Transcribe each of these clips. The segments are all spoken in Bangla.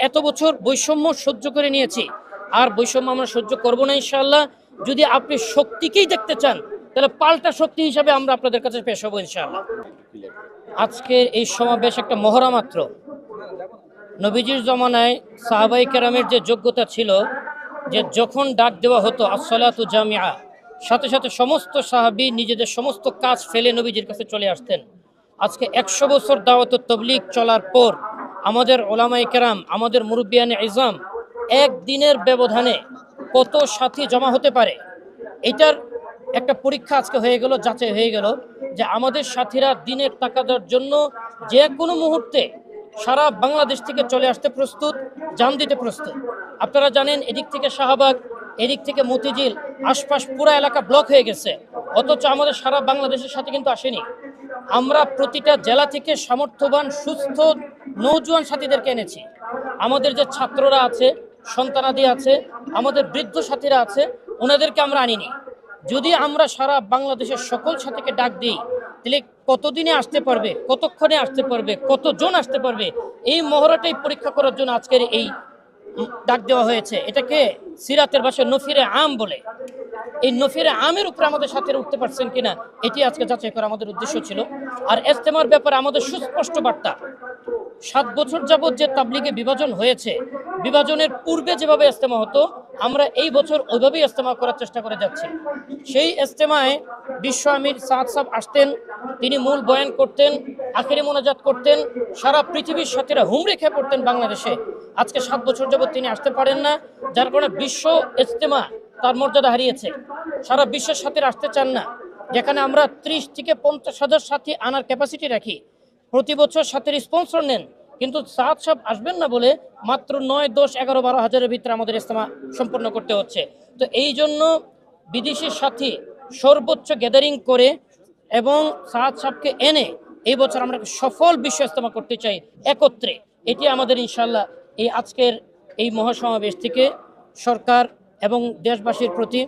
এত বছর বৈষম্য সহ্য করে নিয়েছি, আর বৈষম্য আমরা সহ্য করব না ইনশাআল্লাহ। যদি আপনি শক্তিকেই দেখতে চান তাহলে পাল্টা শক্তি হিসাবে আমরা আপনাদের কাছে পেশ হবো ইনশাআল্লাহ। আজকের এই সমাবেশ একটা মহড়া মাত্র। নবীজির জমানায় সাহাবাই কেরামের যে যোগ্যতা ছিল, যে যখন ডাক দেওয়া হতো আসসালাতু জামিআ, সাথে সাথে সমস্ত সাহাবী নিজেদের সমস্ত কাজ ফেলে নবীজির কাছে চলে আসতেন। আজকে 100 বছর দাওয়াত ও তাবলীগ চলার পর আমাদের ওলামায়ে কেরাম, আমাদের মুরব্বিয়ানে ইজাম একদিনের ব্যবধানে কত সাথী জমা হতে পারে, এটার একটা পরীক্ষা আজকে হয়ে গেল, যাচাই হয়ে গেল যে আমাদের সাথীরা দিনের তাকাদার জন্য যে কোনো মুহূর্তে সারা বাংলাদেশ থেকে চলে আসতে প্রস্তুত, জান দিতে প্রস্তুত। আপনারা জানেন এদিক থেকে শাহবাগ, এদিক থেকে মতিঝিল, আশপাশ পুরো এলাকা ব্লক হয়ে গেছে, অথচ আমাদের সারা বাংলাদেশের সাথে কিন্তু আসেনি। আমরা প্রতিটা জেলা থেকে সামর্থ্যবান সুস্থ নৌজওয়ান সাথীদেরকে এনেছি। আমাদের যে ছাত্ররা আছে, সন্তানাদি আছে, আমাদের বৃদ্ধ সাথীরা আছে, ওনাদেরকে আমরা আনিনি। যদি আমরা সারা বাংলাদেশের সকল সাথীকে ডাক দিই তাহলে কতদিনে আসতে পারবে, কতক্ষণে আসতে পারবে, কতজন আসতে পারবে, এই মহড়াটাই পরীক্ষা করার জন্য আজকের এই ডাক দেওয়া হয়েছে। এটাকে সিরাতের ভাষায় নফিরে আম বলে। এই নফিরে আমের উপরে আমাদের সাথে উঠতে পারছেন কিনা এটি আজকে যাচাই করা আমাদের উদ্দেশ্য ছিল। আর ইজতেমার ব্যাপারে আমাদের সুস্পষ্ট বার্তা, 7 বছর যাবৎ যে তাবলীগে বিভাজন হয়েছে, বিভাজনের পূর্বে যেভাবে ইজতেমা হতো আমরা এই বছর ওইভাবেই ইজতেমা করার চেষ্টা করে যাচ্ছি। সেই ইজতেমায় বিশ্ব আমির সাদ সাহেব আসতেন, তিনি মূল বয়ান করতেন, আখেরি মোনাজাত করতেন, সারা পৃথিবীর সাথীরা হুমড়ি খেয়ে পড়তেন বাংলাদেশে। আজকে 7 বছর যাবৎ তিনি আসতে পারেন না, যার কারণে বিশ্ব ইজতেমা তার মর্যাদা হারিয়েছে। সারা বিশ্বের সাথীরা আসতে চান না। যেখানে আমরা 30 থেকে 50,000 সাথী আনার ক্যাপাসিটি রাখি, প্রতি বছর সাথীর স্পন্সর নেন, কিন্তু সাদ সাহেব আসবেন না বলে মাত্র 9, 10, 11, 12 হাজারের ভিতরে আমাদের ইজতেমা সম্পন্ন করতে হচ্ছে। তো এই জন্য বিদেশি সাথী সর্বোচ্চ গ্যাদারিং করে এবং সাদ সাহেবকে এনে এই বছর আমরা সফল বিশ্ব ইজতেমা করতে চাই একত্রে। এটি আমাদের ইনশাল্লাহ এই আজকের এই মহাসমাবেশ থেকে সরকার এবং দেশবাসীর প্রতি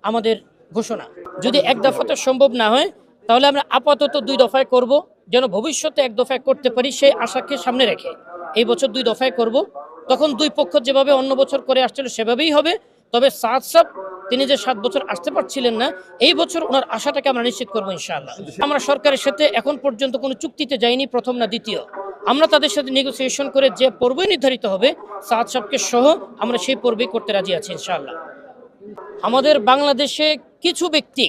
আমাদের ঘোষণা। যদি এক দফাতে সম্ভব না হয় তাহলে আমরা আপাতত 2 দফায় করব, যেন ভবিষ্যতে 1 দফায় করতে পারি সেই আশাকে সামনে রেখে এই বছর 2 দফায় করব। তখন 2 পক্ষ যেভাবে অন্য বছর করে আসছিল সেভাবেই হবে। তবে সাদ সাহেব তিনি যে 7 বছর আসতে পারছিলেন না, এই বছর ওনার আশাটাকে আমরা নিশ্চিত করবো ইনশাআল্লাহ। আমরা সরকারের সাথে এখন পর্যন্ত কোনো চুক্তিতে যাইনি, প্রথম না দ্বিতীয়। আমরা তাদের সাথে নেগোসিয়েশন করে যে পর্বই নির্ধারিত হবে সাদ সাহেবকে সহ আমরা সেই পর্বই করতে রাজি আছি ইনশাআল্লাহ। আমাদের বাংলাদেশে কিছু ব্যক্তি,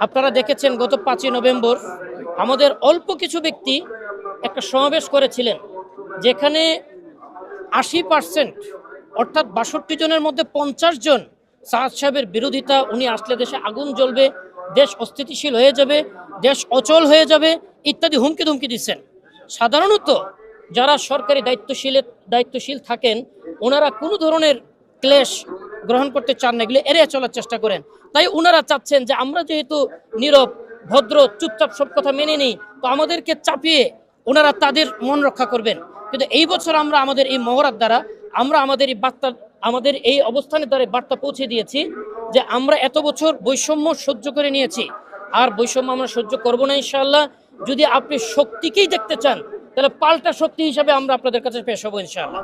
আপনারা দেখেছেন গত 5ই নভেম্বর আমাদের অল্প কিছু ব্যক্তি একটা সমাবেশ করেছিলেন, যেখানে 80% অর্থাৎ 62 জনের মধ্যে 50 জন সাদ সাহেবের বিরোধিতা, উনি আসলে দেশে আগুন জ্বলবে, দেশ অস্থিতিশীল হয়ে যাবে, দেশ অচল হয়ে যাবে ইত্যাদি হুমকি ধুমকি দিচ্ছেন। সাধারণত যারা সরকারি দায়িত্বশীল থাকেন ওনারা কোনো ধরনের ক্লেশ গ্রহণ করতে চান না, এগুলো এড়িয়ে চলার চেষ্টা করেন। তাই ওনারা চাচ্ছেন যে আমরা যেহেতু নীরব, ভদ্র, চুপচাপ সব কথা মেনে নিই, তো আমাদেরকে চাপিয়ে ওনারা তাদের মন রক্ষা করবেন। কিন্তু এই বছর আমরা আমাদের এই মহড়ার দ্বারা আমরা আমাদের এই বার্তা, আমাদের এই অবস্থানের দ্বারা বার্তা পৌঁছে দিয়েছি যে আমরা এত বছর বৈষম্য সহ্য করে নিয়েছি, আর বৈষম্য আমরা সহ্য করব না ইনশাআল্লাহ। যদি আপনি শক্তিকেই দেখতে চান তাহলে পাল্টা শক্তি হিসাবে আমরা আপনাদের কাছে পেশ হবো ইনশাআল্লাহ।